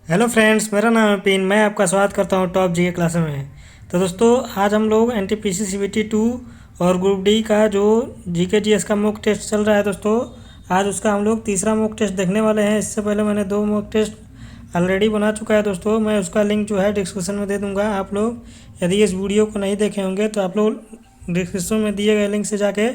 Hello friends, मेरा नाम है पिन। मैं आपका स्वागत करता हूं टॉप जीके क्लास में। तो दोस्तों, आज हम लोग एनटीपीसी सीबीटी 2 और ग्रुप डी का जो जीके जीएस का मॉक टेस्ट चल रहा है दोस्तों, आज उसका हम लोग तीसरा मॉक टेस्ट देखने वाले हैं। इससे पहले मैंने 2 मॉक टेस्ट ऑलरेडी बना चुका है दोस्तों। मैं उसका लिंक जो है डिस्क्रिप्शन में दे दूँगा। आप लोग यदि इस वीडियो को नहीं देखे होंगे तो आप लोग डिस्क्रिप्शन में दिए गए लिंक से जाके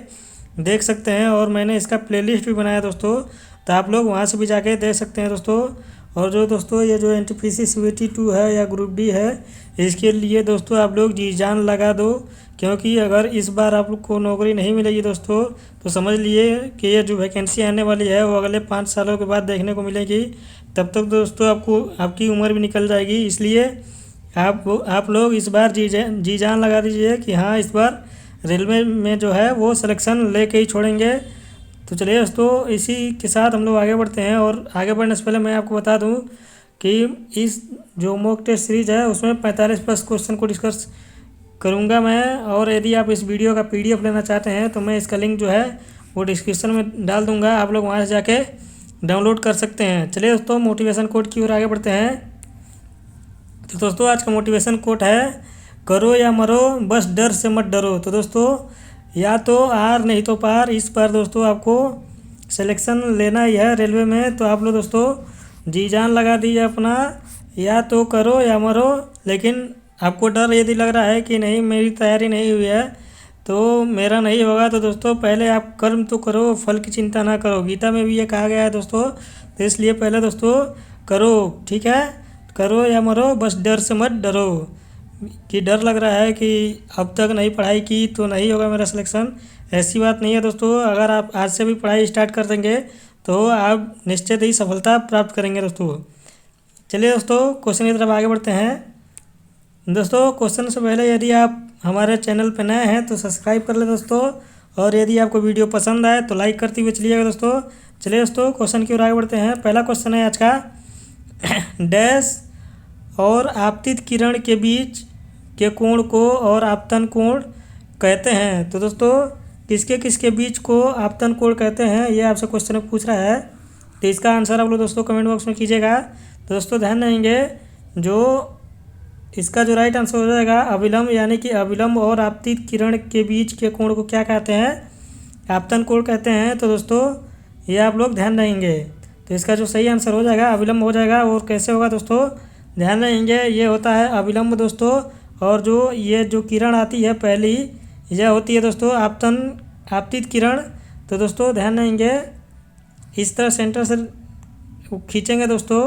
देख सकते हैं। और मैंने इसका प्लेलिस्ट भी बनाया दोस्तों, तो आप लोग वहाँ से भी जाके देख सकते हैं दोस्तों। और जो दोस्तों ये जो एनटीपीसी सीबीटी 2 है या ग्रुप डी है, इसके लिए दोस्तों आप लोग जी जान लगा दो, क्योंकि अगर इस बार आप लोग को नौकरी नहीं मिलेगी दोस्तों, तो समझ लिए कि ये जो वैकेंसी आने वाली है वो अगले 5 सालों के बाद देखने को मिलेगी। तब तक दोस्तों आपको आपकी उम्र भी निकल जाएगी। इसलिए आप लोग इस बार जी जान लगा दीजिए कि हाँ, इस बार रेलवे में जो है वो सिलेक्शन लेके ही छोड़ेंगे। तो चलिए दोस्तों, इसी के साथ हम लोग आगे बढ़ते हैं। और आगे बढ़ने से पहले मैं आपको बता दूं कि इस जो मॉक टेस्ट सीरीज़ है उसमें 45 प्लस क्वेश्चन को डिस्कस करूंगा मैं। और यदि आप इस वीडियो का पीडीएफ लेना चाहते हैं तो मैं इसका लिंक जो है वो डिस्क्रिप्शन में डाल दूंगा। आप लोग वहां से जाके डाउनलोड कर सकते हैं। चलिए दोस्तों, मोटिवेशन कोट की ओर आगे बढ़ते हैं। तो दोस्तों, आज का मोटिवेशन कोट है, करो या मरो बस डर से मत डरो। तो दोस्तों, या तो हार नहीं तो पार। इस बार दोस्तों आपको सिलेक्शन लेना ही है रेलवे में। तो आप लोग दोस्तों जी जान लगा दीजिए अपना, या तो करो या मरो। लेकिन आपको डर यदि लग रहा है कि नहीं, मेरी तैयारी नहीं हुई है तो मेरा नहीं होगा, तो दोस्तों पहले आप कर्म तो करो, फल की चिंता ना करो। गीता में भी ये कहा गया है दोस्तों। तो इसलिए पहले दोस्तों करो, ठीक है। करो या मरो बस डर से मत डरो। कि डर लग रहा है कि अब तक नहीं पढ़ाई की तो नहीं होगा मेरा सिलेक्शन, ऐसी बात नहीं है दोस्तों। अगर आप आज से भी पढ़ाई स्टार्ट कर देंगे तो आप निश्चित ही सफलता प्राप्त करेंगे दोस्तों। चलिए दोस्तों, क्वेश्चन की तरफ आगे बढ़ते हैं। दोस्तों, क्वेश्चन से पहले यदि आप हमारे चैनल पर नए हैं तो सब्सक्राइब कर लें दोस्तों। और यदि आपको वीडियो पसंद आए तो लाइक करते हुए चलिएगा दोस्तों। चलिए दोस्तों, क्वेश्चन की ओर आगे बढ़ते हैं। पहला क्वेश्चन है आज का, डैश और आपतित किरण के बीच के कोण को और आपतन कोण कहते हैं। तो दोस्तों, किसके किसके बीच को आपतन कोण कहते हैं, ये आपसे क्वेश्चन में पूछ रहा है। तो इसका आंसर आप लोग दोस्तों कमेंट बॉक्स में कीजिएगा। तो दोस्तों ध्यान देंगे, जो इसका जो राइट आंसर हो जाएगा अविलंब, यानी कि अविलंब और आपतित किरण के बीच के कोण को क्या कहते हैं, आपतन कोण कहते हैं। तो दोस्तों ये आप लोग ध्यान देंगे। तो इसका जो सही आंसर हो जाएगा अविलंब हो जाएगा। और कैसे होगा दोस्तों, ध्यान देंगे, ये होता है अविलंब दोस्तों। और जो ये जो किरण आती है पहली, यह होती है दोस्तों आपतित किरण। तो दोस्तों ध्यान देंगे, इस तरह सेंटर से खींचेंगे दोस्तों,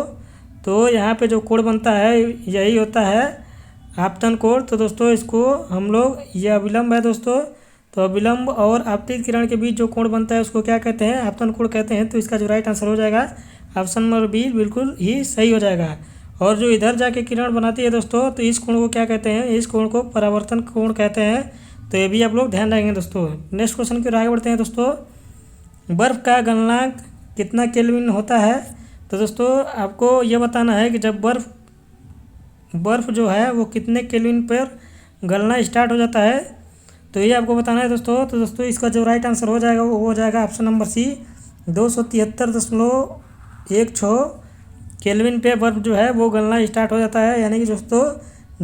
तो यहाँ पे जो कोण बनता है यही होता है आपतन कोण। तो दोस्तों इसको हम लोग, ये अविलंब है दोस्तों। तो अविलंब और आपतित किरण के बीच जो कोण बनता है उसको क्या कहते हैं, आपतन कोण कहते हैं। तो इसका जो राइट आंसर हो जाएगा ऑप्शन नंबर बी, बिल्कुल ही सही हो जाएगा। और जो इधर जाके किरण बनाती है दोस्तों, तो इस कोण को क्या कहते हैं, इस कोण को परावर्तन कोण कहते हैं। तो ये भी आप लोग ध्यान रखेंगे दोस्तों। नेक्स्ट क्वेश्चन की ओर आगे बढ़ते हैं दोस्तों। बर्फ़ का गलनांक कितना केल्विन होता है। तो दोस्तों आपको ये बताना है कि जब बर्फ़ जो है वो कितने केल्विन पर गलना स्टार्ट हो जाता है, तो ये आपको बताना है दोस्तों। तो दोस्तों इसका जो राइट आंसर हो जाएगा वो हो जाएगा ऑप्शन नंबर सी, 273.16 केल्विन पे बर्फ़ जो है वो गलना स्टार्ट हो जाता है। यानी कि दोस्तों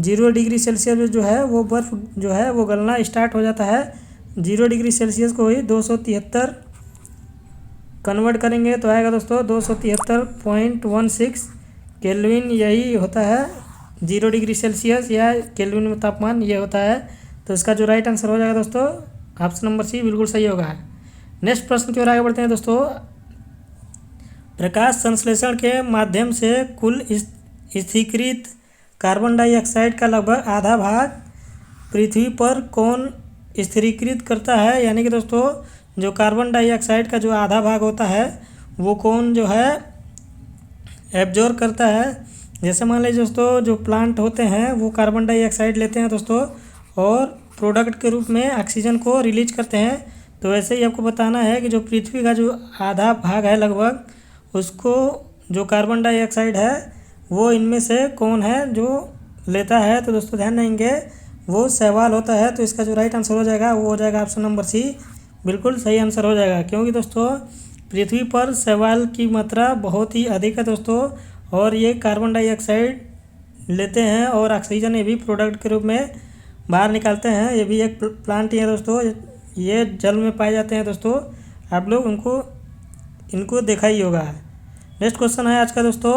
0 डिग्री सेल्सियस में जो है वो बर्फ़ जो है वो गलना स्टार्ट हो जाता है। 0 डिग्री सेल्सियस को ही 273 कन्वर्ट करेंगे तो आएगा दोस्तों 273.16 केल्विन। यही होता है 0 डिग्री सेल्सियस या केल्विन में तापमान, ये होता है। तो इसका जो राइट आंसर हो जाएगा दोस्तों ऑप्शन नंबर सी, बिल्कुल सही होगा। नेक्स्ट प्रश्न की ओर आगे बढ़ते हैं दोस्तों। प्रकाश संश्लेषण के माध्यम से कुल स्थिरीकृत कार्बन डाइऑक्साइड का लगभग आधा भाग पृथ्वी पर कौन स्थिरीकृत करता है। यानी कि दोस्तों जो कार्बन डाइऑक्साइड का जो आधा भाग होता है वो कौन जो है एब्जॉर्ब करता है। जैसे मान लीजिए दोस्तों, जो प्लांट होते हैं वो कार्बन डाइऑक्साइड लेते हैं दोस्तों और प्रोडक्ट के रूप में ऑक्सीजन को रिलीज करते हैं। तो वैसे ही आपको बताना है कि जो पृथ्वी का जो आधा भाग है लगभग, उसको जो कार्बन डाइऑक्साइड है वो इनमें से कौन है जो लेता है। तो दोस्तों ध्यान देंगे, वो शैवाल होता है। तो इसका जो राइट आंसर हो जाएगा वो हो जाएगा ऑप्शन नंबर सी, बिल्कुल सही आंसर हो जाएगा। क्योंकि दोस्तों पृथ्वी पर शैवाल की मात्रा बहुत ही अधिक है दोस्तों। और ये कार्बन डाइऑक्साइड लेते हैं और ऑक्सीजन ये भी प्रोडक्ट के रूप में बाहर निकालते हैं। ये भी एक प्लांट ही है दोस्तों, ये जल में पाए जाते हैं दोस्तों। आप लोग इनको देखा ही होगा। नेक्स्ट क्वेश्चन है आज का दोस्तों,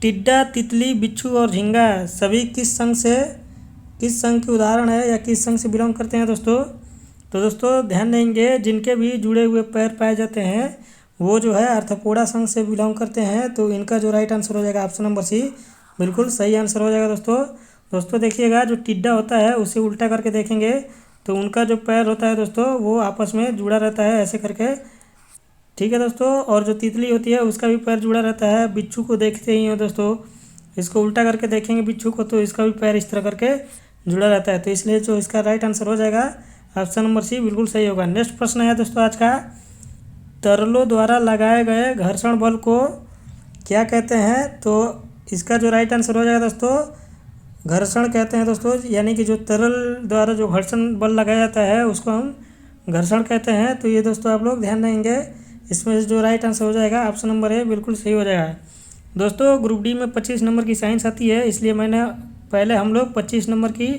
टिड्डा, तितली, बिच्छू और झींगा सभी किस संघ के उदाहरण है या किस संघ से बिलोंग करते हैं दोस्तों? तो दोस्तों ध्यान देंगे, जिनके भी जुड़े हुए पैर पाए जाते हैं वो जो है आर्थ्रोपोडा संघ से बिलोंग करते हैं। तो इनका जो राइट आंसर हो जाएगा ऑप्शन नंबर सी, बिल्कुल सही आंसर हो जाएगा दोस्तों देखिएगा, जो टिड्डा होता है उसे उल्टा करके देखेंगे तो उनका जो पैर होता है दोस्तों वो आपस में जुड़ा रहता है ऐसे करके, ठीक है दोस्तों। और जो तितली होती है उसका भी पैर जुड़ा रहता है। बिच्छू को देखते ही हो दोस्तों, इसको उल्टा करके देखेंगे बिच्छू को तो इसका भी पैर इस तरह करके जुड़ा रहता है। तो इसलिए जो इसका राइट आंसर हो जाएगा ऑप्शन नंबर सी, बिल्कुल सही होगा। नेक्स्ट प्रश्न है दोस्तों आज का, तरलों द्वारा लगाए गए घर्षण बल को क्या कहते हैं? तो इसका जो राइट आंसर हो जाएगा दोस्तों, घर्षण कहते हैं दोस्तों, यानी कि जो तरल द्वारा जो घर्षण बल लगाया जाता है उसको हम घर्षण कहते हैं। तो ये दोस्तों आप लोग ध्यान देंगे, इसमें जो राइट आंसर हो जाएगा ऑप्शन नंबर ए, बिल्कुल सही हो जाएगा। दोस्तों ग्रुप डी में 25 नंबर की साइंस आती है, इसलिए मैंने पहले हम लोग 25 नंबर की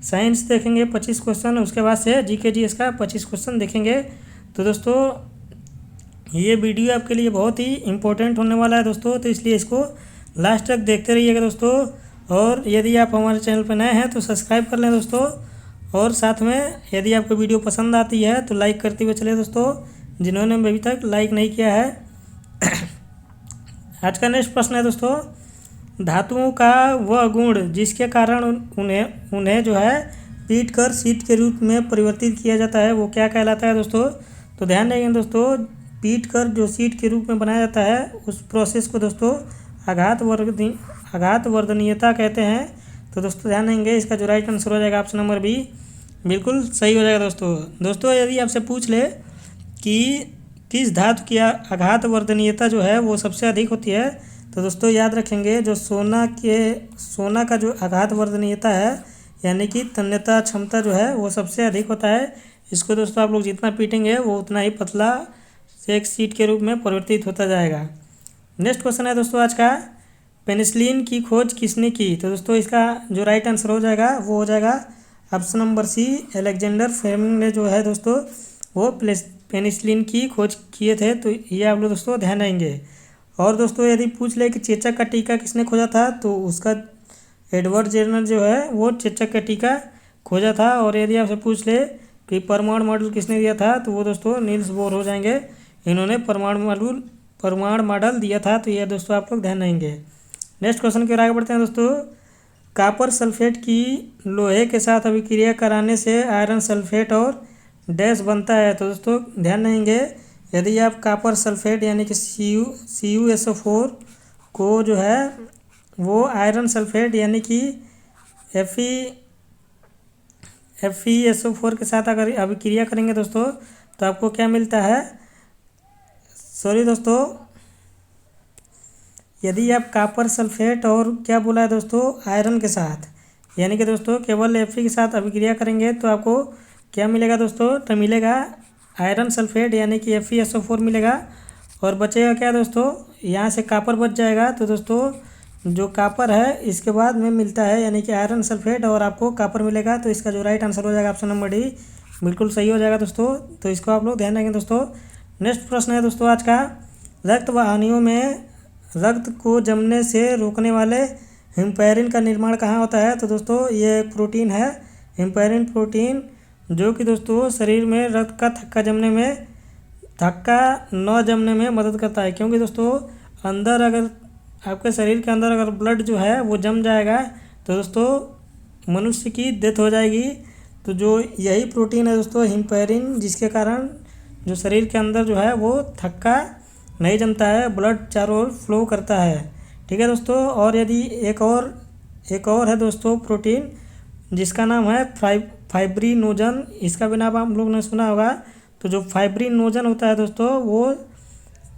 साइंस देखेंगे 25 क्वेश्चन, उसके बाद से जीके जीएस का 25 क्वेश्चन देखेंगे। तो दोस्तों ये वीडियो आपके लिए बहुत ही इम्पोर्टेंट होने वाला है दोस्तों, तो इसलिए इसको लास्ट तक देखते रहिएगा दोस्तों। और यदि आप हमारे चैनल पर नए हैं तो सब्सक्राइब कर लें दोस्तों, और साथ में यदि आपको वीडियो पसंद आती है तो लाइक करते हुए चले दोस्तों, जिन्होंने अभी तक लाइक नहीं किया है। आज का नेक्स्ट प्रश्न है दोस्तों, धातुओं का वह गुण जिसके कारण उन्हें जो है पीट कर शीट के रूप में परिवर्तित किया जाता है वो क्या कहलाता है दोस्तों? तो ध्यान देंगे दोस्तों, पीट कर जो शीट के रूप में बनाया जाता है उस प्रोसेस को दोस्तों आघात वर्धनीयता कहते हैं। तो दोस्तों ध्यान देंगे, इसका जो राइट आंसर हो जाएगा ऑप्शन नंबर बी, बिल्कुल सही हो जाएगा दोस्तों यदि आपसे पूछ ले कि किस धातु की आघात वर्धनीयता जो है वो सबसे अधिक होती है, तो दोस्तों याद रखेंगे जो सोना का जो आघात वर्धनीयता है यानी कि तन्यता क्षमता जो है वो सबसे अधिक होता है। इसको दोस्तों आप लोग जितना पीटेंगे वो उतना ही पतला एक शीट के रूप में परिवर्तित होता जाएगा। नेक्स्ट क्वेश्चन है दोस्तों आज का, पेनिसिलिन की खोज किसने की? तो दोस्तों इसका जो राइट आंसर हो जाएगा वो हो जाएगा option number C, Alexander Fleming ने जो है दोस्तों वो पेनिसिलिन की खोज किए थे। तो ये आप लोग दोस्तों ध्यान देंगे। और दोस्तों यदि पूछ ले कि चेचक का टीका किसने खोजा था, तो उसका एडवर्ड जेनर जो है वो चेचक का टीका खोजा था। और यदि आपसे पूछ ले कि परमाणु मॉडल किसने दिया था, तो वो दोस्तों नील्स बोर हो जाएंगे, इन्होंने परमाणु मॉडल दिया था। तो ये दोस्तों आप लोग ध्यान देंगे। नेक्स्ट क्वेश्चन की ओर आगे बढ़ते हैं दोस्तों, कॉपर सल्फेट की लोहे के साथ अभिक्रिया कराने से आयरन सल्फेट और डैश बनता है। तो दोस्तों ध्यान देंगे, यदि आप कॉपर सल्फेट यानी कि CuSO4 को जो है वो आयरन सल्फेट यानी कि FeSO4 के साथ अगर अभिक्रिया करेंगे दोस्तों तो आपको क्या मिलता है, सॉरी दोस्तों, यदि आप कॉपर सल्फेट और क्या बोला है दोस्तों आयरन के साथ यानी कि दोस्तों केवल Fe के साथ अभिक्रिया करेंगे तो आपको क्या मिलेगा दोस्तों? तो मिलेगा आयरन सल्फेट यानी कि FeSO4 मिलेगा। और बचेगा क्या दोस्तों, यहाँ से कॉपर बच जाएगा। तो दोस्तों जो कॉपर है इसके बाद में मिलता है यानी कि आयरन सल्फेट और आपको कॉपर मिलेगा। तो इसका जो राइट आंसर हो जाएगा ऑप्शन नंबर डी, बिल्कुल सही हो जाएगा दोस्तों। तो इसको आप लोग ध्यान रखेंगे दोस्तों। नेक्स्ट प्रश्न है दोस्तों आज का, रक्त वाहिनियों में रक्त को जमने से रोकने वाले हिम्पैरिन का निर्माण कहाँ होता है? तो दोस्तों ये एक प्रोटीन है, हिम्पैरिन प्रोटीन, जो कि दोस्तों शरीर में रक्त का थक्का न जमने में मदद करता है। क्योंकि दोस्तों अंदर अगर आपके शरीर के अंदर अगर ब्लड जो है वो जम जाएगा तो दोस्तों मनुष्य की डेथ हो जाएगी। तो जो यही प्रोटीन है दोस्तों हिम्पैरिन, जिसके कारण जो शरीर के अंदर जो है वो थक्का नहीं जमता है, ब्लड चारों ओर फ्लो करता है, ठीक है दोस्तों। और यदि एक और है दोस्तों प्रोटीन जिसका नाम है फाइब्रिनोजन, इसका भी नाम आप लोग ने सुना होगा। तो जो फाइब्रिनोजन होता है दोस्तों वो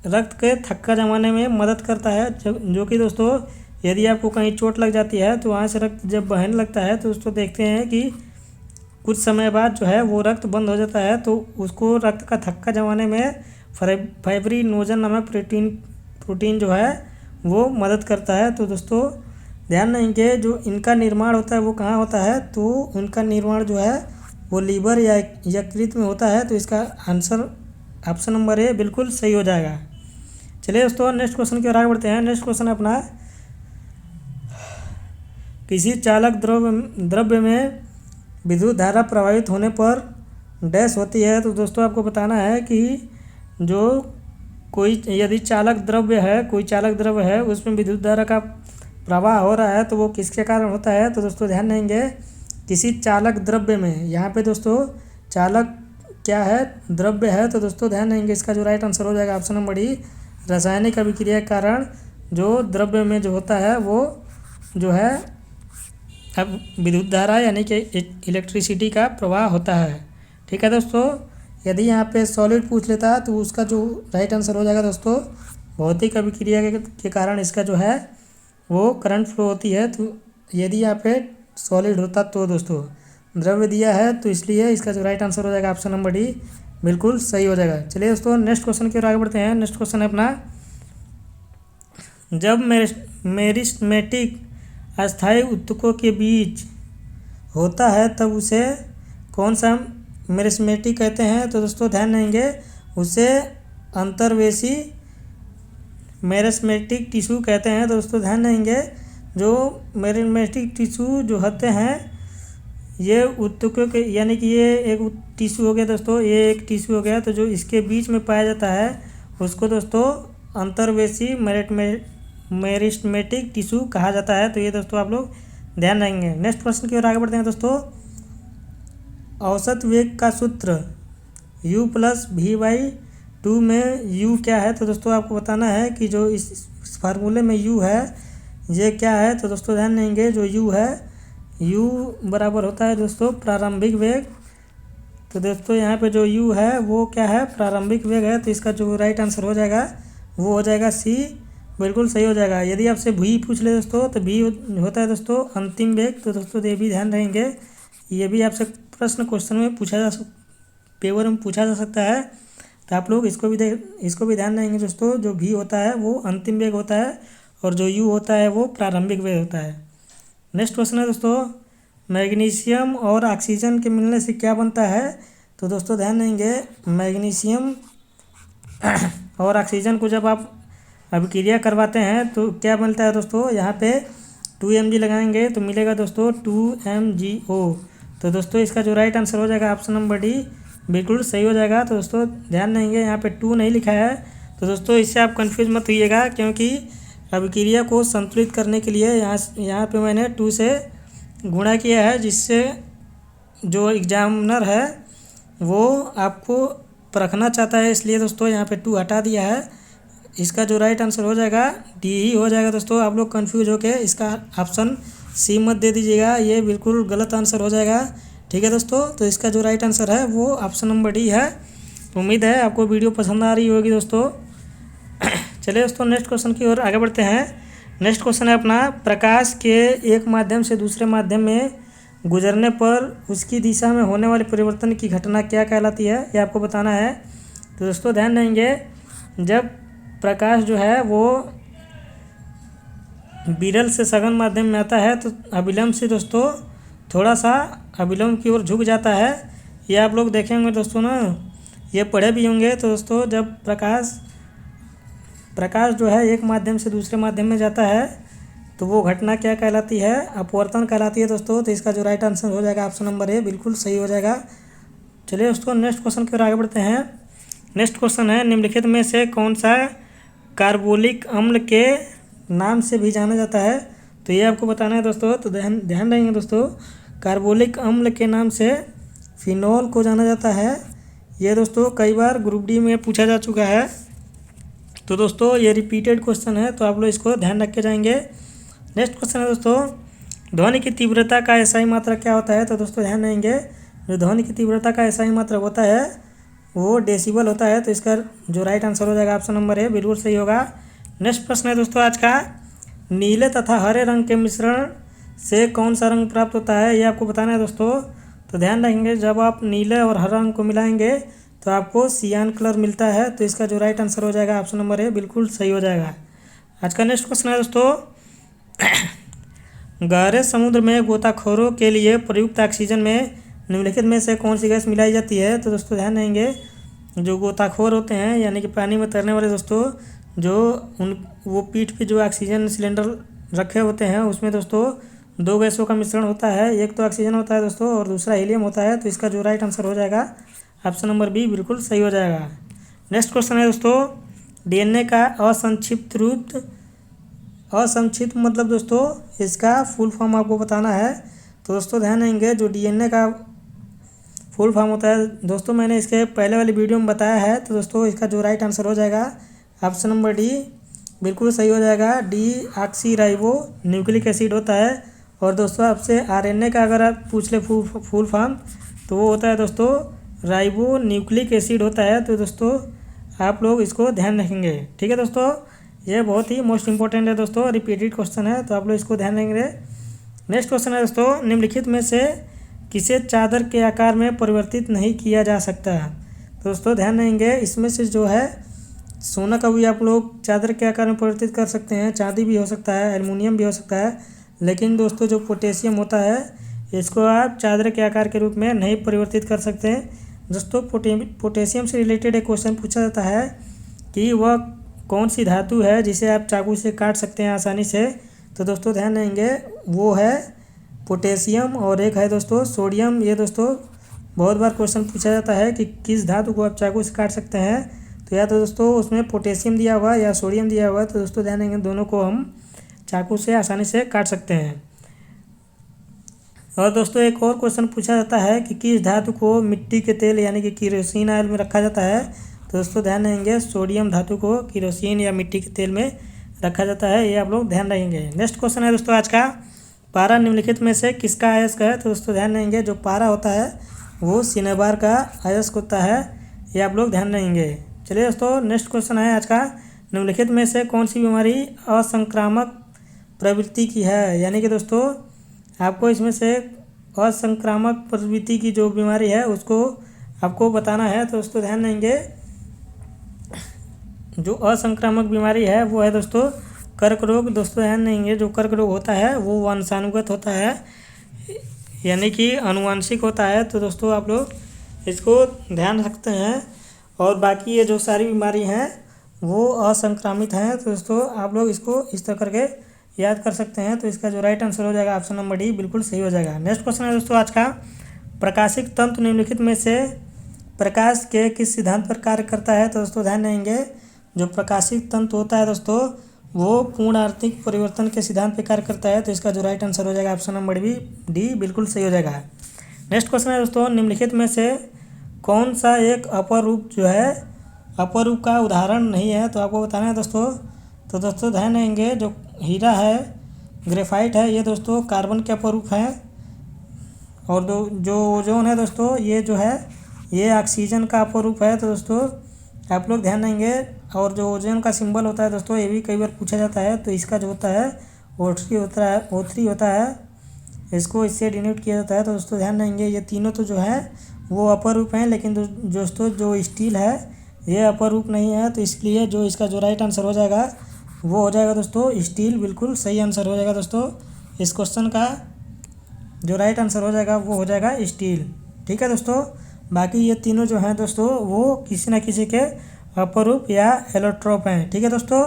रक्त के थक्का जमाने में मदद करता है, जो कि दोस्तों यदि आपको कहीं चोट लग जाती है तो वहाँ से रक्त जब बहने लगता है तो दोस्तों देखते हैं कि कुछ समय बाद जो है वो रक्त बंद हो जाता है। तो उसको रक्त का थक्का जमाने में फाइब्रिनोजन नामक प्रोटीन जो है वो मदद करता है। तो दोस्तों ध्यान देंगे जो इनका निर्माण होता है वो कहाँ होता है, तो उनका निर्माण जो है वो लीवर या यकृत में होता है। तो इसका आंसर ऑप्शन नंबर ए बिल्कुल सही हो जाएगा। चलिए दोस्तों नेक्स्ट क्वेश्चन की ओर आगे बढ़ते हैं। नेक्स्ट क्वेश्चन अपना, किसी चालक द्रव्य में विद्युत धारा प्रवाहित होने पर डैश होती है। तो दोस्तों आपको बताना है कि जो कोई यदि चालक द्रव्य है उसमें विद्युत धारा का प्रवाह हो रहा है तो वो किसके कारण होता है। तो दोस्तों ध्यान देंगे किसी चालक द्रव्य में, यहाँ पे दोस्तों चालक क्या है, द्रव्य है। तो दोस्तों ध्यान देंगे इसका जो राइट आंसर हो जाएगा ऑप्शन नंबर डी, रासायनिक अभिक्रिया के कारण जो द्रव्य में जो होता है वो जो है अब विद्युत धारा यानी कि इलेक्ट्रिसिटी का प्रवाह होता है। ठीक है दोस्तों, यदि यहाँ पे सॉलिड पूछ लेता तो उसका जो राइट आंसर हो जाएगा दोस्तों, भौतिक अभिक्रिया के कारण इसका जो है वो करंट फ्लो होती है। तो यदि यहाँ पे सॉलिड होता तो दोस्तों द्रव्य दिया है तो इसलिए इसका जो राइट आंसर हो जाएगा ऑप्शन नंबर डी बिल्कुल सही हो जाएगा। चलिए दोस्तों नेक्स्ट क्वेश्चन की ओर आगे बढ़ते हैं। नेक्स्ट क्वेश्चन है अपना, जब मेरिस्मेटिक अस्थायी उत्तकों के बीच होता है तब उसे कौन सा मेरिस्मेटिक कहते हैं। तो दोस्तों ध्यान देंगे उसे अंतर्वेशी मेरिस्मेटिक टिश्यू कहते हैं। तो दोस्तों ध्यान देंगे जो मेरिस्मेटिक टिश्यू जो होते हैं ये उत्तकों के यानी कि ये एक टिश्यू हो गया दोस्तों, ये एक टिश्यू हो गया। तो जो इसके बीच में पाया जाता है उसको दोस्तों अंतर्वेशी मेरिस्मेटिक टिश्यू कहा जाता है। तो ये दोस्तों आप लोग ध्यान रखेंगे। नेक्स्ट क्वेश्चन की ओर आगे बढ़ते हैं दोस्तों, औसत वेग का सूत्र u प्लस v/2 में u क्या है। तो दोस्तों आपको बताना है कि जो इस फार्मूले में u है ये क्या है। तो दोस्तों ध्यान देंगे जो u है, u बराबर होता है दोस्तों प्रारंभिक वेग। तो दोस्तों यहाँ पे जो u है वो क्या है, प्रारंभिक वेग है। तो इसका जो राइट आंसर हो जाएगा वो हो जाएगा सी, बिल्कुल सही हो जाएगा। यदि आपसे v पूछ ले दोस्तों तो v होता है दोस्तों अंतिम वेग। तो दोस्तों ये भी ध्यान रहेंगे, ये भी आपसे प्रश्न क्वेश्चन में पेपर में पूछा जा सकता है। तो आप लोग इसको भी ध्यान रहेंगे दोस्तों, जो v होता है वो अंतिम वेग होता है और जो u होता है वो प्रारंभिक वेग होता है। नेक्स्ट क्वेश्चन है दोस्तों, मैग्नीशियम और ऑक्सीजन के मिलने से क्या बनता है। तो दोस्तों ध्यान देंगे मैग्नीशियम और ऑक्सीजन को जब आप अभिक्रिया करवाते हैं तो क्या मिलता है दोस्तों, यहाँ पे 2Mg लगाएंगे तो मिलेगा दोस्तों 2MgO। तो दोस्तों इसका जो राइट आंसर हो जाएगा ऑप्शन नंबर डी बिल्कुल सही हो जाएगा। तो दोस्तों ध्यान देंगे यहाँ पे 2 नहीं लिखा है। तो दोस्तों इससे आप कंफ्यूज मत होइएगा, क्योंकि अभिक्रिया को संतुलित करने के लिए यहाँ पे मैंने 2 से गुणा किया है, जिससे जो एग्जामिनर है वो आपको परखना चाहता है, इसलिए दोस्तों यहाँ पे 2 हटा दिया है। इसका जो राइट आंसर हो जाएगा डी ही हो जाएगा। दोस्तों आप लोग कंफ्यूज होके इसका ऑप्शन सी मत दे दीजिएगा, ये बिल्कुल गलत आंसर हो जाएगा। ठीक है दोस्तों, तो इसका जो राइट आंसर है वो ऑप्शन नंबर डी है। उम्मीद है आपको वीडियो पसंद आ रही होगी दोस्तों। चलिए दोस्तों नेक्स्ट क्वेश्चन की ओर आगे बढ़ते हैं। नेक्स्ट क्वेश्चन है अपना, प्रकाश के एक माध्यम से दूसरे माध्यम में गुजरने पर उसकी दिशा में होने वाले परिवर्तन की घटना क्या कहलाती है, ये आपको बताना है। तो दोस्तों ध्यान देंगे जब प्रकाश जो है वो विरल से सघन माध्यम में आता है तो अभिलंब से दोस्तों थोड़ा सा अभिलंब की ओर झुक जाता है। ये आप लोग देखेंगे दोस्तों ना, ये पढ़े भी होंगे। तो दोस्तों जब प्रकाश जो है एक माध्यम से दूसरे माध्यम में जाता है तो वो घटना क्या कहलाती है, अपवर्तन कहलाती है दोस्तों। तो इसका जो राइट आंसर हो जाएगा ऑप्शन नंबर ए बिल्कुल सही हो जाएगा। चलिए दोस्तों नेक्स्ट क्वेश्चन की ओर आगे बढ़ते हैं। नेक्स्ट क्वेश्चन है, निम्नलिखित में से कौन सा कार्बोलिक अम्ल के नाम से भी जाना जाता है। तो ये आपको बताना है दोस्तों। तो ध्यान रहेंगे दोस्तों, कार्बोलिक अम्ल के नाम से फिनॉल को जाना जाता है। ये दोस्तों कई बार ग्रुप डी में पूछा जा चुका है। तो दोस्तों ये रिपीटेड क्वेश्चन है, तो आप लोग इसको ध्यान रख के जाएंगे। नेक्स्ट क्वेश्चन है दोस्तों, ध्वनि की तीव्रता का एसआई मात्रा क्या होता है। तो दोस्तों ध्यान देंगे जो ध्वनि की तीव्रता का एसआई मात्रा होता है वो डेसिबल होता है। तो इसका जो राइट आंसर हो जाएगा ऑप्शन नंबर ए बिल्कुल सही होगा। नेक्स्ट प्रश्न है दोस्तों आज का, नीले तथा हरे रंग के मिश्रण से कौन सा रंग प्राप्त होता है, ये आपको बताना है दोस्तों। तो ध्यान रखेंगे जब आप नीले और हरा रंग को मिलाएंगे तो आपको सियान कलर मिलता है। तो इसका जो राइट आंसर हो जाएगा ऑप्शन नंबर ए बिल्कुल सही हो जाएगा। आज का नेक्स्ट क्वेश्चन है दोस्तों, गहरे समुद्र में गोताखोरों के लिए प्रयुक्त ऑक्सीजन में निम्नलिखित में से कौन सी गैस मिलाई जाती है। तो दोस्तों ध्यान देंगे, जो गोताखोर होते हैं यानी कि पानी में तैरने वाले दोस्तों, जो वो पीठ पे जो ऑक्सीजन सिलेंडर रखे होते हैं उसमें दोस्तों दो गैसों का मिश्रण होता है, एक तो ऑक्सीजन होता है दोस्तों और दूसरा हीलियम होता है। तो इसका जो राइट आंसर हो जाएगा ऑप्शन नंबर बी बिल्कुल सही हो जाएगा। नेक्स्ट क्वेश्चन है दोस्तों, डीएनए का असंक्षिप्त रूप, असंक्षिप्त मतलब दोस्तों इसका फुल फॉर्म आपको बताना है। तो दोस्तों ध्यान देंगे, जो डीएनए का फुल फॉर्म होता है दोस्तों मैंने इसके पहले वाली वीडियो में बताया है। तो दोस्तों इसका जो राइट आंसर हो जाएगा ऑप्शन नंबर डी बिल्कुल सही हो जाएगा। D oxy ribo nucleic acid होता है। और दोस्तों आपसे आरएनए का अगर आप पूछ ले फुल फॉर्म तो वो होता है दोस्तों राइबो न्यूक्लिक एसिड होता है। तो दोस्तों आप लोग इसको ध्यान रखेंगे, ठीक है दोस्तों, ये बहुत ही मोस्ट इंपॉर्टेंट है दोस्तों, रिपीटेड क्वेश्चन है तो आप लोग इसको ध्यान देंगे। नेक्स्ट क्वेश्चन है दोस्तों, निम्नलिखित में से किसे चादर के आकार में परिवर्तित नहीं किया जा सकता। तो दोस्तों ध्यान देंगे, इसमें से जो है सोना का भी आप लोग चादर के आकार में परिवर्तित कर सकते हैं, चांदी भी हो सकता है, एल्युमिनियम भी हो सकता है, लेकिन दोस्तों जो पोटेशियम होता है इसको आप चादर के आकार के रूप में नहीं परिवर्तित कर सकते हैं। दोस्तों पोटेशियम से रिलेटेड एक क्वेश्चन पूछा जाता है कि वह कौन सी धातु है जिसे आप चाकू से काट सकते हैं आसानी से। तो दोस्तों ध्यान देंगे, वो है पोटेशियम और एक है दोस्तों सोडियम। ये दोस्तों बहुत बार क्वेश्चन पूछा जाता है कि किस धातु को आप चाकू से काट सकते हैं, तो या तो दोस्तों उसमें पोटेशियम दिया हुआ या सोडियम दिया हुआ है। तो दोस्तों ध्यान देंगे, दोनों को हम चाकू से आसानी से काट सकते हैं। और दोस्तों एक और क्वेश्चन पूछा जाता है कि किस धातु को मिट्टी के तेल यानी कि केरोसिन ऑयल में रखा जाता है। तो दोस्तों ध्यान देंगे, सोडियम धातु को केरोसिन या मिट्टी के तेल में रखा जाता है, ये आप लोग ध्यान रखेंगे। नेक्स्ट क्वेश्चन है दोस्तों आज का, पारा निम्नलिखित में से किसका अयस्क है। तो दोस्तों ध्यान देंगे, जो पारा होता है वो सिनेबार का अयस्क होता है, ये आप लोग ध्यान रखेंगे। चलिए दोस्तों नेक्स्ट क्वेश्चन है आज का, निम्नलिखित में से कौन सी बीमारी असंक्रामक प्रवृत्ति की है। यानी कि दोस्तों आपको इसमें से असंक्रामक प्रवृत्ति की जो बीमारी है उसको आपको बताना है। तो दोस्तों ध्यान देंगे, जो असंक्रामक बीमारी है वो है दोस्तों कर्क रोग। दोस्तों ध्यान देंगे, जो कर्क रोग होता है वो वंशानुगत होता है यानी कि अनुवांशिक होता है। तो दोस्तों आप लोग इसको ध्यान रखते हैं। और बाकी ये जो सारी बीमारी हैं वो असंक्रामित हैं। तो दोस्तों आप लोग इसको इस तरह करके याद कर सकते हैं। तो इसका जो राइट आंसर हो जाएगा ऑप्शन नंबर डी बिल्कुल सही हो जाएगा। नेक्स्ट क्वेश्चन है दोस्तों आज का, प्रकाशिक तंतु निम्नलिखित में से प्रकाश के किस सिद्धांत पर कार्य करता है। तो दोस्तों ध्यान देंगे, जो प्रकाशिक तंतु होता है दोस्तों वो पूर्ण आर्थिक परिवर्तन के सिद्धांत पर कार्य करता है। तो इसका जो राइट आंसर हो जाएगा ऑप्शन नंबर डी बिल्कुल सही हो जाएगा। नेक्स्ट क्वेश्चन है दोस्तों, निम्नलिखित में से कौन सा एक अपर रूप जो है अपर रूप का उदाहरण नहीं है। तो आपको बताना है दोस्तों। तो दोस्तों ध्यान देंगे, जो हीरा है, ग्रेफाइट है, ये दोस्तों कार्बन के अपर रूप है। और जो ओजोन है दोस्तों, ये जो है ये ऑक्सीजन का अपर रूप है। तो दोस्तों आप लोग ध्यान देंगे, और जो ओजोन का सिंबल होता है दोस्तों ये भी कई बार पूछा जाता है। तो इसका जो होता है O3 होता है, इसको इससे डिनोट किया जाता है। तो दोस्तों ध्यान देंगे, ये तीनों तो जो है वो अपर रूप हैं, लेकिन दोस्तों जो स्टील है ये अपर रूप नहीं है। तो इसलिए जो इसका जो राइट आंसर हो जाएगा वो हो जाएगा दोस्तों स्टील, बिल्कुल सही आंसर हो जाएगा दोस्तों। इस क्वेश्चन का जो राइट आंसर हो जाएगा वो हो जाएगा स्टील, ठीक है दोस्तों। बाकी ये तीनों जो हैं दोस्तों वो किसी न किसी के अपर रूप या एलोट्रोप हैं, ठीक है दोस्तों।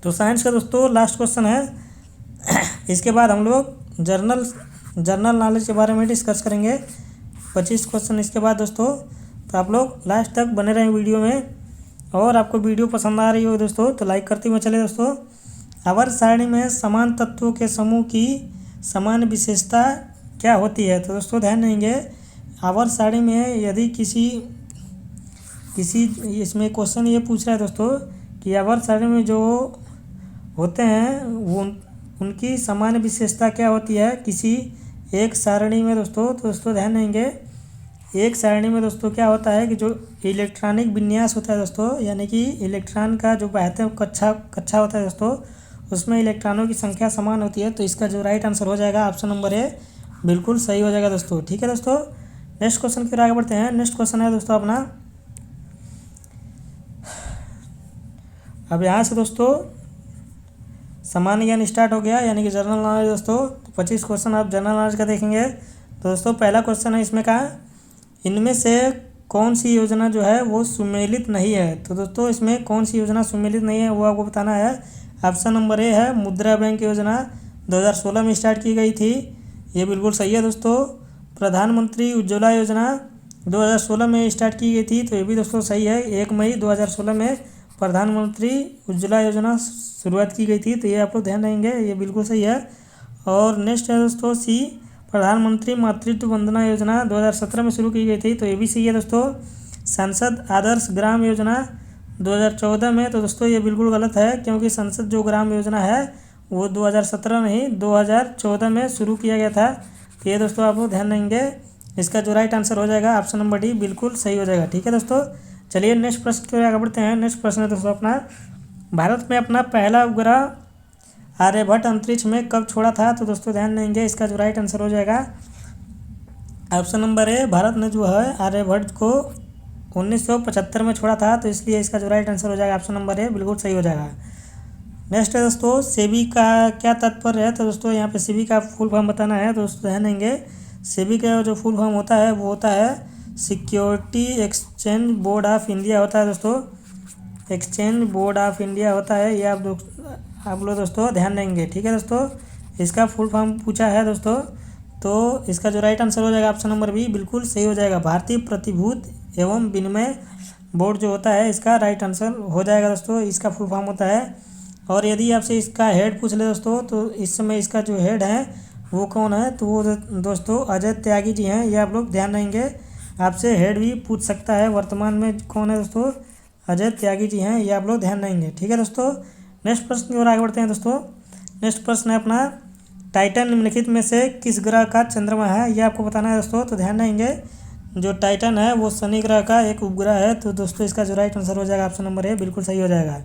तो साइंस का दोस्तों लास्ट क्वेश्चन है। इसके बाद हम लोग जर्नल नॉलेज के बारे में डिस्कस करेंगे, 25 क्वेश्चन इसके बाद दोस्तों। तो आप लोग लास्ट तक बने रहें वीडियो में। और आपको वीडियो पसंद आ रही हो दोस्तों तो लाइक करते हुए चले दोस्तों। आवर्त सारणी में समान तत्वों के समूह की समान विशेषता क्या होती है। तो दोस्तों ध्यान देंगे, आवर्त सारणी में यदि किसी इसमें क्वेश्चन ये पूछ रहा है दोस्तों कि आवर्त सारणी में जो होते हैं वो उनकी सामान्य विशेषता क्या होती है किसी एक सारणी में दोस्तों। तो दोस्तों ध्यान देंगे, एक सारणी में दोस्तों क्या होता है कि जो इलेक्ट्रॉनिक विन्यास होता है दोस्तों, यानी कि इलेक्ट्रॉन का जो बहते कक्षा होता है दोस्तों, उसमें इलेक्ट्रॉनों की संख्या समान होती है। तो इसका जो राइट आंसर हो जाएगा ऑप्शन नंबर ए बिल्कुल सही हो जाएगा दोस्तों, ठीक है दोस्तों। नेक्स्ट क्वेश्चन की ओर आगे बढ़ते हैं। नेक्स्ट क्वेश्चन है दोस्तों अपना, अब यहाँ से दोस्तों सामान्य ज्ञान स्टार्ट हो गया, यानी कि जनरल नॉलेज दोस्तों। 25 क्वेश्चन आप जनरल नॉलेज का देखेंगे। तो दोस्तों पहला क्वेश्चन है इसमें का, इनमें से कौन सी योजना जो है वो सुमेलित नहीं है। तो दोस्तों इसमें कौन सी योजना सुमेलित नहीं है वो आपको बताना है। ऑप्शन नंबर ए है मुद्रा बैंक योजना, 2016 में स्टार्ट की गई थी, ये बिल्कुल सही है दोस्तों। प्रधानमंत्री उज्ज्वला योजना 2016 में स्टार्ट की गई थी, तो ये भी दोस्तों सही है। 1 मई 2016 में प्रधानमंत्री उज्ज्वला योजना शुरुआत की गई थी, तो ये आप लोग ध्यान रहेंगे, ये बिल्कुल सही है। और नेक्स्ट है दोस्तों सी, प्रधानमंत्री मातृत्व वंदना योजना 2017 में शुरू की गई थी, तो ये भी सही है दोस्तों। संसद आदर्श ग्राम योजना 2014 में, तो दोस्तों ये बिल्कुल गलत है, क्योंकि संसद जो ग्राम योजना है वो 2017 में ही 2014 में शुरू किया गया था। तो ये दोस्तों आप लोग ध्यान देंगे, इसका जो राइट आंसर हो जाएगा ऑप्शन नंबर डी बिल्कुल सही हो जाएगा। ठीक है दोस्तों, चलिए नेक्स्ट प्रश्न की ओर आगे बढ़ते हैं। नेक्स्ट प्रश्न है दोस्तों अपना, भारत में अपना पहला उपग्रह आर्यभट्ट अंतरिक्ष में कब छोड़ा था। तो दोस्तों ध्यान देंगे, इसका जो राइट आंसर हो जाएगा ऑप्शन नंबर ए, भारत ने जो है आर्यभट्ट को 1975 में छोड़ा था, तो इसलिए इसका जो राइट आंसर हो जाएगा ऑप्शन नंबर ए बिल्कुल सही हो जाएगा। नेक्स्ट है दोस्तों, सेबी का क्या तात्पर्य है। तो दोस्तों यहाँ पे सेबी का फुल फॉर्म बताना है। दोस्तों ध्यान देंगे, सेबी का जो फुल फॉर्म होता है वो होता है security exchange board of India होता है दोस्तों, एक्सचेंज बोर्ड ऑफ इंडिया होता है, ये आप लोग दोस्तों ध्यान देंगे। ठीक है दोस्तों, इसका फुल फॉर्म पूछा है दोस्तों, तो इसका जो राइट आंसर हो जाएगा ऑप्शन नंबर बी बिल्कुल सही हो जाएगा। भारतीय प्रतिभूत एवं विनिमय बोर्ड जो होता है इसका राइट आंसर हो जाएगा दोस्तों, इसका फुल फॉर्म होता है। और यदि आपसे इसका हेड पूछ ले दोस्तों, तो इस समय इसका जो हेड है वो कौन है, तो वो दोस्तों अजय त्यागी जी हैं, ये आप लोग ध्यान देंगे। आपसे हेड भी पूछ सकता है, वर्तमान में कौन है दोस्तों, अजय त्यागी जी हैं, ये आप लोग ध्यान देंगे। ठीक है दोस्तों, नेक्स्ट प्रश्न की ओर आगे बढ़ते हैं दोस्तों। नेक्स्ट प्रश्न है अपना, टाइटन निम्नलिखित में से किस ग्रह का चंद्रमा है, ये आपको बताना है दोस्तों। तो ध्यान देंगे, जो टाइटन है वो शनि ग्रह का एक उपग्रह है, तो दोस्तों इसका जो राइट आंसर हो जाएगा ऑप्शन नंबर ए बिल्कुल सही हो जाएगा।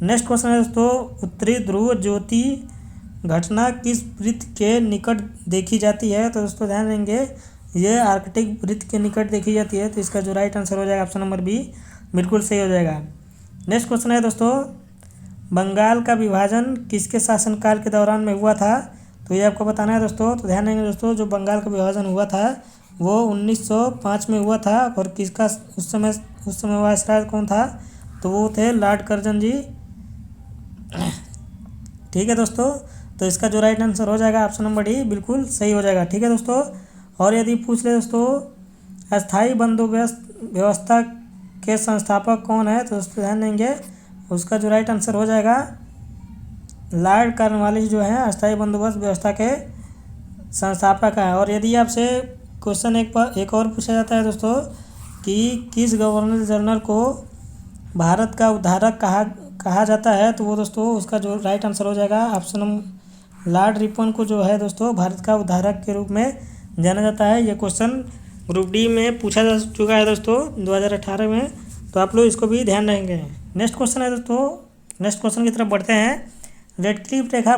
नेक्स्ट क्वेश्चन है दोस्तों, उत्तरी ध्रुव ज्योति घटना किस वृत्त के निकट देखी जाती है। तो दोस्तों ध्यान देंगे, ये आर्कटिक वृत्त के निकट देखी जाती है, तो इसका जो राइट आंसर हो जाएगा ऑप्शन नंबर बी बिल्कुल सही हो जाएगा। नेक्स्ट क्वेश्चन है दोस्तों, बंगाल का विभाजन किसके शासनकाल के दौरान में हुआ था। तो ये आपको बताना है दोस्तों। तो ध्यान देंगे दोस्तों, जो बंगाल का विभाजन हुआ था वो 1905 में हुआ था, और किसका उस समय वायसराय कौन था, तो वो थे लॉर्ड कर्जन जी। ठीक है दोस्तों, तो इसका जो राइट आंसर हो जाएगा ऑप्शन नंबर डी बिल्कुल सही हो जाएगा। ठीक है दोस्तों, और यदि पूछ ले दोस्तों अस्थाई बंदोबस्त व्यवस्था के संस्थापक कौन है, तो दोस्तों ध्यान देंगे, उसका जो राइट आंसर हो जाएगा लॉर्ड कॉर्नवालिस जो है अस्थाई बंदोबस्त व्यवस्था के संस्थापक हैं। और यदि आपसे क्वेश्चन एक और पूछा जाता है दोस्तों कि किस गवर्नर जनरल को भारत का उद्धारक कहा जाता है, तो वो दोस्तों उसका जो राइट आंसर हो जाएगा ऑप्शन लॉर्ड रिपन को जो है दोस्तों भारत का उद्धारक के रूप में जाना जाता है। ये क्वेश्चन ग्रुप डी में पूछा जा चुका है दोस्तों 2018 में, तो आप लोग इसको भी ध्यान रखेंगे। नेक्स्ट क्वेश्चन है दोस्तों, नेक्स्ट क्वेश्चन की तरफ बढ़ते हैं। रेडक्लिफ रेखा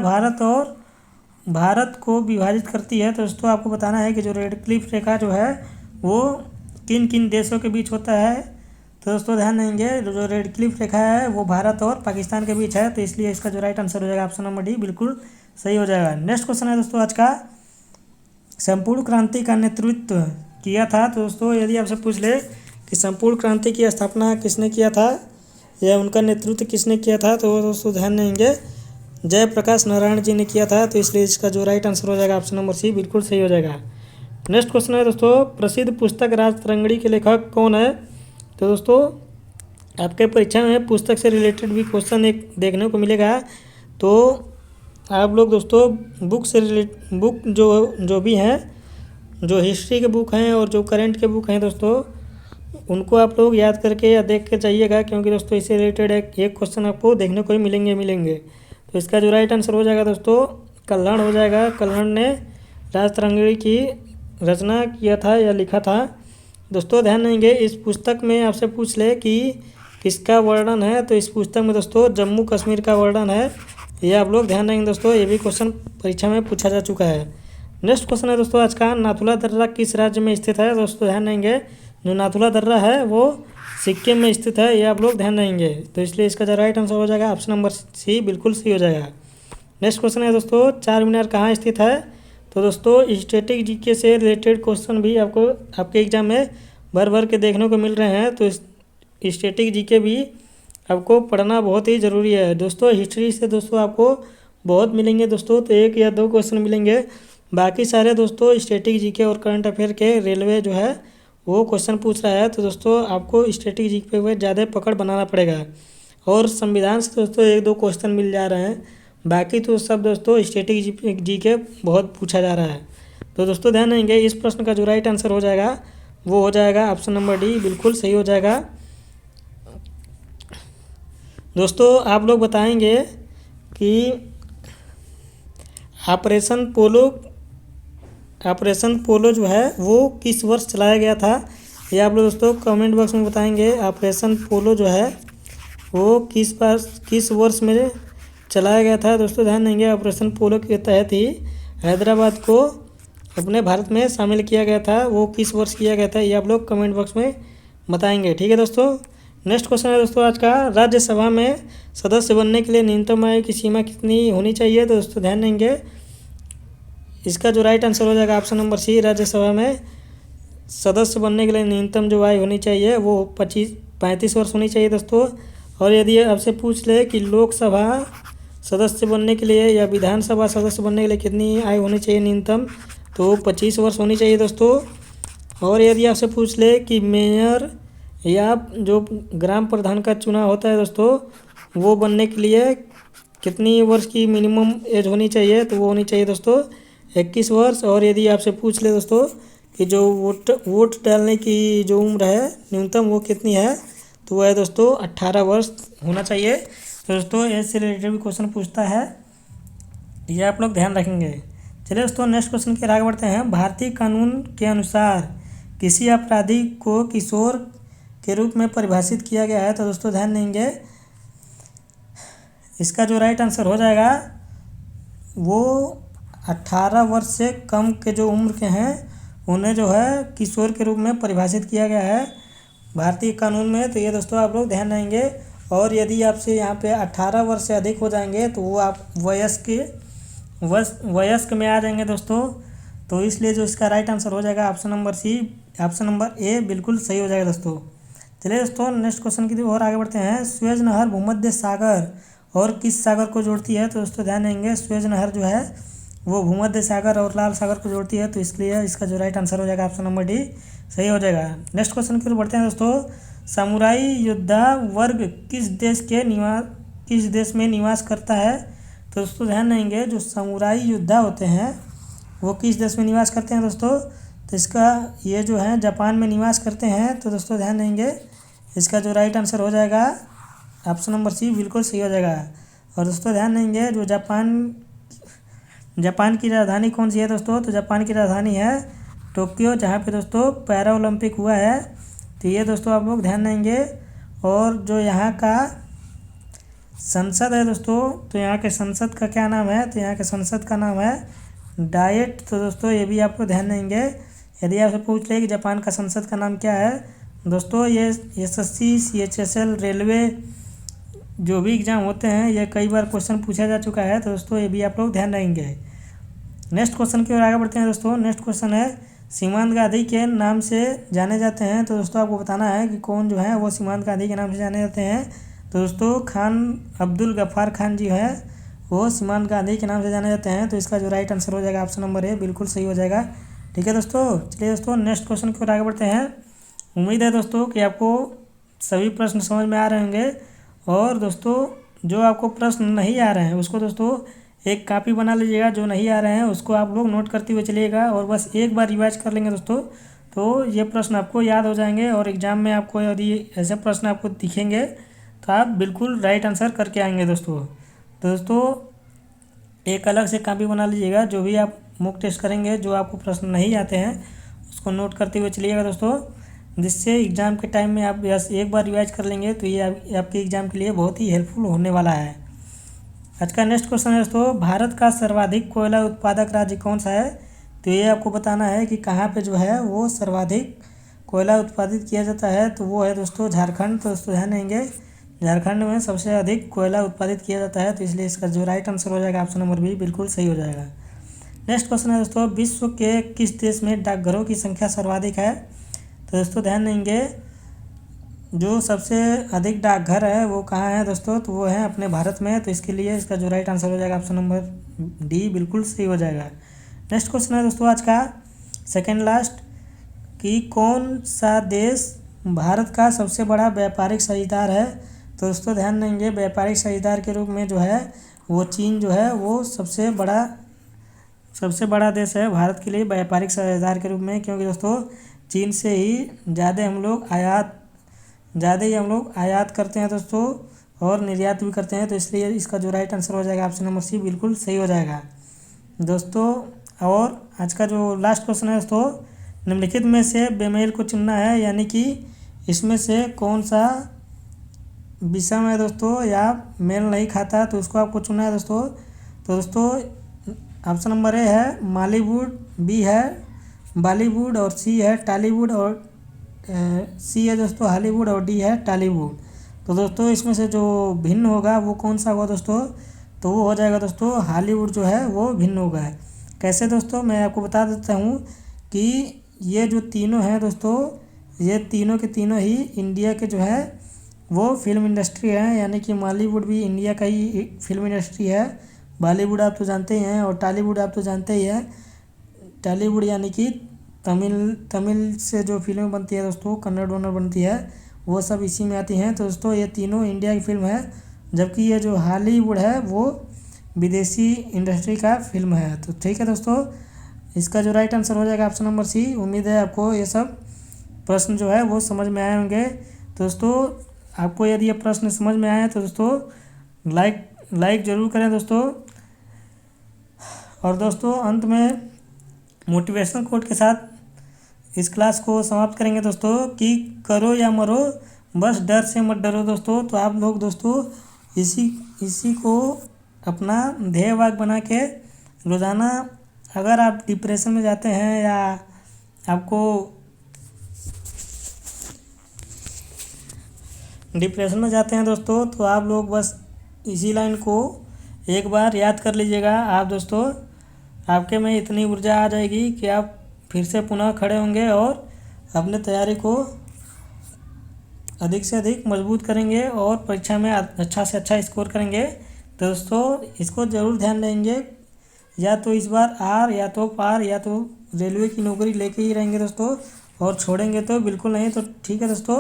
भारत को विभाजित करती है, तो दोस्तों आपको बताना है कि जो रेडक्लिफ रेखा जो है वो किन किन देशों के बीच होता है। तो दोस्तों ध्यान देंगे, जो रेडक्लिफ रेखा है वो भारत और पाकिस्तान के बीच है, तो इसलिए इसका जो राइट आंसर हो जाएगा ऑप्शन नंबर डी बिल्कुल सही हो जाएगा। नेक्स्ट क्वेश्चन है दोस्तों आज का, संपूर्ण क्रांति का नेतृत्व किया था। तो दोस्तों यदि आपसे पूछ ले कि संपूर्ण क्रांति की स्थापना किसने किया था या उनका नेतृत्व किसने किया था, तो दोस्तों ध्यान देंगे जयप्रकाश नारायण जी ने किया था, तो इसलिए इसका जो राइट आंसर हो जाएगा ऑप्शन नंबर सी बिल्कुल सही हो जाएगा। नेक्स्ट क्वेश्चन है दोस्तों, प्रसिद्ध पुस्तक राजतरंगिणी के लेखक कौन है। तो दोस्तों आपके परीक्षा में पुस्तक से रिलेटेड भी क्वेश्चन एक देखने को मिलेगा, तो आप लोग दोस्तों बुक जो भी हैं, जो हिस्ट्री के बुक हैं और जो करंट के बुक हैं दोस्तों, उनको आप लोग याद करके या देख के जाइएगा, क्योंकि दोस्तों इससे रिलेटेड एक क्वेश्चन आपको देखने को ही मिलेंगे। तो इसका जो राइट आंसर हो जाएगा दोस्तों कल्हड़ हो जाएगा। कल्हड़ ने राजतरंगिणी की रचना किया था या लिखा था। दोस्तों ध्यान देंगे, इस पुस्तक में आपसे पूछ ले कि किसका वर्णन है, तो इस पुस्तक में दोस्तों जम्मू कश्मीर का वर्णन है, ये आप लोग ध्यान देंगे दोस्तों, ये भी क्वेश्चन परीक्षा में पूछा जा चुका है। नेक्स्ट क्वेश्चन है दोस्तों आज का, नाथुला दर्रा किस राज्य में स्थित है। दोस्तों ध्यान देंगे, जो नाथुला दर्रा है वो सिक्किम में स्थित है, ये आप लोग ध्यान रहेंगे। तो इसलिए इसका जो राइट आंसर हो जाएगा ऑप्शन नंबर सी, बिल्कुल सही हो जाएगा। नेक्स्ट क्वेश्चन है दोस्तों, चार मीनार कहाँ स्थित है? तो दोस्तों स्टैटिक जीके से रिलेटेड क्वेश्चन भी आपको आपके एग्जाम में भर भर के देखने को मिल रहे हैं। तो स्टैटिक जीके भी आपको पढ़ना बहुत ही ज़रूरी है दोस्तों। हिस्ट्री से दोस्तों आपको बहुत मिलेंगे दोस्तों, तो एक या दो क्वेश्चन मिलेंगे, बाकी सारे दोस्तों स्टैटिक जीके और करंट अफेयर के रेलवे जो है वो क्वेश्चन पूछ रहा है। तो दोस्तों आपको स्टैटिक जीके पे ज़्यादा पकड़ बनाना पड़ेगा। और संविधान से दोस्तों एक दो क्वेश्चन मिल जा रहे हैं, बाकी तो सब दोस्तों स्टैटिक जीके बहुत पूछा जा रहा है। तो दोस्तों ध्यान देंगे, इस प्रश्न का जो राइट आंसर हो जाएगा वो हो जाएगा ऑप्शन नंबर डी, बिल्कुल सही हो जाएगा। दोस्तों आप लोग बताएंगे कि ऑपरेशन पोलो जो है वो किस वर्ष चलाया गया था, ये आप लोग दोस्तों कमेंट बॉक्स में बताएंगे। ऑपरेशन पोलो जो है वो किस वर्ष में चलाया गया था। दोस्तों ध्यान देंगे, ऑपरेशन पोलो के तहत ही हैदराबाद को अपने भारत में शामिल किया गया था, वो किस वर्ष किया गया था, ये आप लोग कमेंट बॉक्स में बताएंगे। ठीक है दोस्तों। नेक्स्ट क्वेश्चन है दोस्तों आज का, राज्यसभा में सदस्य बनने के लिए न्यूनतम आयु की सीमा कितनी होनी चाहिए? तो दोस्तों ध्यान देंगे, इसका जो राइट आंसर हो जाएगा ऑप्शन नंबर सी, राज्यसभा में सदस्य बनने के लिए न्यूनतम जो आयु होनी चाहिए वो 35 वर्ष होनी चाहिए दोस्तों। और यदि आपसे पूछ ले कि लोकसभा सदस्य बनने के लिए या विधानसभा सदस्य बनने के लिए कितनी आयु होनी चाहिए न्यूनतम, तो 25 वर्ष होनी चाहिए दोस्तों। और यदि आपसे पूछ ले कि मेयर या जो ग्राम प्रधान का चुनाव होता है दोस्तों, वो बनने के लिए कितनी वर्ष की मिनिमम एज होनी चाहिए, तो वो होनी चाहिए दोस्तों 21 वर्ष। और यदि आपसे पूछ ले दोस्तों कि जो वोट डालने की जो उम्र है न्यूनतम वो कितनी है, तो वो है दोस्तों 18 वर्ष होना चाहिए। तो दोस्तों एज से रिलेटेड भी क्वेश्चन पूछता है, ये आप लोग ध्यान रखेंगे। चलिए दोस्तों नेक्स्ट क्वेश्चन की आगे बढ़ते हैं। भारतीय कानून के अनुसार किसी अपराधी को किशोर के रूप में परिभाषित किया गया है। तो दोस्तों ध्यान देंगे, इसका जो राइट आंसर हो जाएगा वो 18 वर्ष से कम के जो उम्र के हैं उन्हें जो है किशोर के रूप में परिभाषित किया गया है भारतीय कानून में। तो ये दोस्तों आप लोग ध्यान देंगे। और यदि आपसे यहाँ पे 18 वर्ष से अधिक हो जाएंगे तो वो आप वयस्क में आ जाएंगे दोस्तों। तो इसलिए जो इसका राइट आंसर हो जाएगा option number C, option number A बिल्कुल सही हो जाएगा दोस्तों। चलिए दोस्तों नेक्स्ट क्वेश्चन की और आगे बढ़ते हैं। स्वेज नहर भूमध्य सागर और किस सागर को जोड़ती है? तो दोस्तों ध्यान देंगे, स्वेज नहर जो है वो भूमध्य सागर और लाल सागर को जोड़ती है। तो इसलिए इसका जो राइट आंसर हो जाएगा ऑप्शन नंबर डी सही हो जाएगा। नेक्स्ट क्वेश्चन की ओर बढ़ते हैं दोस्तों। समुराई योद्धा वर्ग किस देश में निवास करता है? तो दोस्तों ध्यान देंगे, जो समुराई योद्धा होते हैं वो किस देश में निवास करते हैं दोस्तों? तो इसका ये जो है जापान में निवास करते हैं। तो दोस्तों ध्यान देंगे, इसका जो राइट आंसर हो जाएगा ऑप्शन नंबर सी बिल्कुल सही हो जाएगा। और दोस्तों ध्यान देंगे, जो जापान की राजधानी कौन सी है दोस्तों? तो जापान की राजधानी है टोक्यो, जहाँ पे दोस्तों पैरा ओलंपिक हुआ है। तो ये दोस्तों आप लोग ध्यान देंगे। और जो यहाँ का संसद है दोस्तों, तो यहाँ के संसद का क्या नाम है? तो यहाँ के संसद का नाम है डाइट। तो दोस्तों ये भी आपको ध्यान देंगे। यदि आपसे पूछ ले कि जापान का संसद का नाम क्या है दोस्तों, ये SSC CHSL रेलवे जो भी एग्ज़ाम होते हैं ये कई बार क्वेश्चन पूछा जा चुका है। तो दोस्तों ये भी आप लोग ध्यान देंगे। नेक्स्ट क्वेश्चन की ओर आगे बढ़ते हैं दोस्तों। नेक्स्ट क्वेश्चन है, सीमांत गांधी के नाम से जाने जाते हैं। तो दोस्तों आपको बताना है कि कौन जो है वो सीमांत गांधी के नाम से जाने जाते हैं। तो दोस्तों अब्दुल गफ्फार खान जी है वो सीमांत गांधी के नाम से जाने जाते हैं। तो इसका जो राइट आंसर हो जाएगा ऑप्शन नंबर ए बिल्कुल सही हो जाएगा। ठीक है दोस्तों। चलिए दोस्तों नेक्स्ट क्वेश्चन की ओर आगे बढ़ते हैं। उम्मीद है दोस्तों कि आपको सभी प्रश्न समझ में आ रहे होंगे। और दोस्तों जो आपको प्रश्न नहीं आ रहे हैं उसको दोस्तों एक कॉपी बना लीजिएगा, जो नहीं आ रहे हैं उसको आप लोग नोट करते हुए चलिएगा और बस एक बार रिवाइज कर लेंगे दोस्तों, तो ये प्रश्न आपको याद हो जाएंगे। और एग्ज़ाम में आपको यदि ऐसे प्रश्न आपको दिखेंगे तो आप बिल्कुल राइट आंसर करके आएंगे दोस्तों। तो दोस्तों एक अलग से कॉपी बना लीजिएगा, जो भी आप मॉक टेस्ट करेंगे जो आपको प्रश्न नहीं आते हैं उसको नोट करते हुए चलिएगा दोस्तों, जिससे एग्ज़ाम के टाइम में आप बस एक बार रिवाइज कर लेंगे तो ये आपके एग्ज़ाम के लिए बहुत ही हेल्पफुल होने वाला है। आज का नेक्स्ट क्वेश्चन है दोस्तों, भारत का सर्वाधिक कोयला उत्पादक राज्य कौन सा है? तो ये आपको बताना है कि कहाँ पे जो है वो सर्वाधिक कोयला उत्पादित किया जाता है तो वो है दोस्तों झारखंड। तो दोस्तों ध्यान देंगे झारखंड में सबसे अधिक कोयला उत्पादित किया जाता है, तो इसलिए इसका जो राइट आंसर हो जाएगा ऑप्शन नंबर बी बिल्कुल सही हो जाएगा। नेक्स्ट क्वेश्चन है दोस्तों, विश्व के किस देश में डाकघरों की संख्या सर्वाधिक है? तो दोस्तों ध्यान देंगे जो सबसे अधिक डाकघर है वो कहाँ है दोस्तों, तो वो है अपने भारत में। तो इसके लिए इसका जो राइट आंसर हो जाएगा ऑप्शन नंबर डी बिल्कुल सही हो जाएगा। नेक्स्ट क्वेश्चन है दोस्तों आज का सेकेंड लास्ट, कि कौन सा देश भारत का सबसे बड़ा व्यापारिक साझेदार है? तो दोस्तों ध्यान देंगे व्यापारिक साझेदार के रूप में जो है वो चीन जो है वो सबसे बड़ा देश है भारत के लिए व्यापारिक साझेदार के रूप में, क्योंकि दोस्तों चीन से ही ज़्यादा हम लोग आयात करते हैं दोस्तों और निर्यात भी करते हैं। तो इसलिए इसका जो राइट आंसर हो जाएगा ऑप्शन नंबर सी बिल्कुल सही हो जाएगा दोस्तों। और आज का जो लास्ट क्वेश्चन है दोस्तों, निम्नलिखित में से बेमेल को चुनना है, यानी कि इसमें से कौन सा विषम है दोस्तों या मेल नहीं खाता, तो उसको आपको चुनना है दोस्तों। तो दोस्तों ऑप्शन नंबर ए है मॉलीवुड, बी है बॉलीवुड और सी है टॉलीवुड और सी है दोस्तों हॉलीवुड और डी है टॉलीवुड। तो दोस्तों इसमें से जो भिन्न होगा वो कौन सा होगा दोस्तों, तो वो हो जाएगा दोस्तों हॉलीवुड जो है वो भिन्न होगा। कैसे दोस्तों, मैं आपको बता देता हूँ कि ये जो तीनों हैं दोस्तों, ये तीनों के तीनों ही इंडिया के जो है वो फिल्म इंडस्ट्री है, यानी कि मॉलीवुड भी इंडिया का ही फिल्म इंडस्ट्री है। बॉलीवुड आप तो जानते ही हैं और टॉलीवुड आप तो जानते ही हैं। टॉलीवुड यानी कि तमिल से जो फिल्में बनती है दोस्तों, कन्नड़ वन्नड़ बनती है, वो सब इसी में आती हैं। तो दोस्तों ये तीनों इंडिया की फिल्म है, जबकि ये जो हॉलीवुड है वो विदेशी इंडस्ट्री का फिल्म है। तो ठीक है दोस्तों, इसका जो राइट आंसर हो जाएगा ऑप्शन नंबर सी। उम्मीद है आपको ये सब प्रश्न जो है वो समझ में आए होंगे। तो दोस्तों आपको यदि ये प्रश्न समझ में आए तो दोस्तों लाइक ज़रूर करें दोस्तों। और दोस्तों अंत में मोटिवेशनल कोट के साथ इस क्लास को समाप्त करेंगे दोस्तों, कि करो या मरो बस डर से मत डरो दोस्तों। तो आप लोग दोस्तों इसी को अपना ध्येय वाक्य बना के रोज़ाना, अगर आप डिप्रेशन में जाते हैं या आपको डिप्रेशन में जाते हैं दोस्तों, तो आप लोग बस इसी लाइन को एक बार याद कर लीजिएगा। आप दोस्तों आपके में इतनी ऊर्जा आ जाएगी कि आप फिर से पुनः खड़े होंगे और अपने तैयारी को अधिक से अधिक मजबूत करेंगे और परीक्षा में अच्छा से अच्छा स्कोर करेंगे। तो दोस्तों इसको ज़रूर ध्यान देंगे, या तो इस बार आर या तो पार या तो रेलवे की नौकरी लेके ही रहेंगे दोस्तों, और छोड़ेंगे तो बिल्कुल नहीं। तो ठीक है दोस्तों,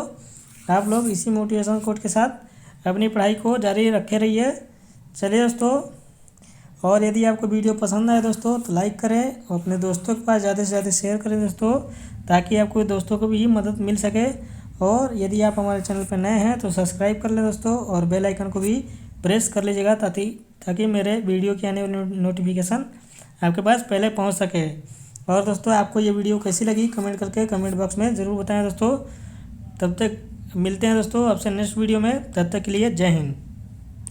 आप लोग इसी मोटिवेशन कोट के साथ अपनी पढ़ाई को जारी रखे रहिए। चलिए दोस्तों, और यदि आपको वीडियो पसंद आए दोस्तों तो लाइक करें और अपने दोस्तों के पास ज़्यादा से ज़्यादा शेयर करें दोस्तों, ताकि आपको दोस्तों को भी मदद मिल सके। और यदि आप हमारे चैनल पर नए हैं तो सब्सक्राइब कर लें दोस्तों, और बेल आइकन को भी प्रेस कर लीजिएगा ताकि मेरे वीडियो की आने वाली नोटिफिकेशन आपके पास पहले पहुंच सके। और दोस्तों आपको ये वीडियो कैसी लगी कमेंट करके कमेंट बॉक्स में ज़रूर बताएं दोस्तों। तब तक मिलते हैं दोस्तों आपसे नेक्स्ट वीडियो में, तब तक के लिए जय हिंद।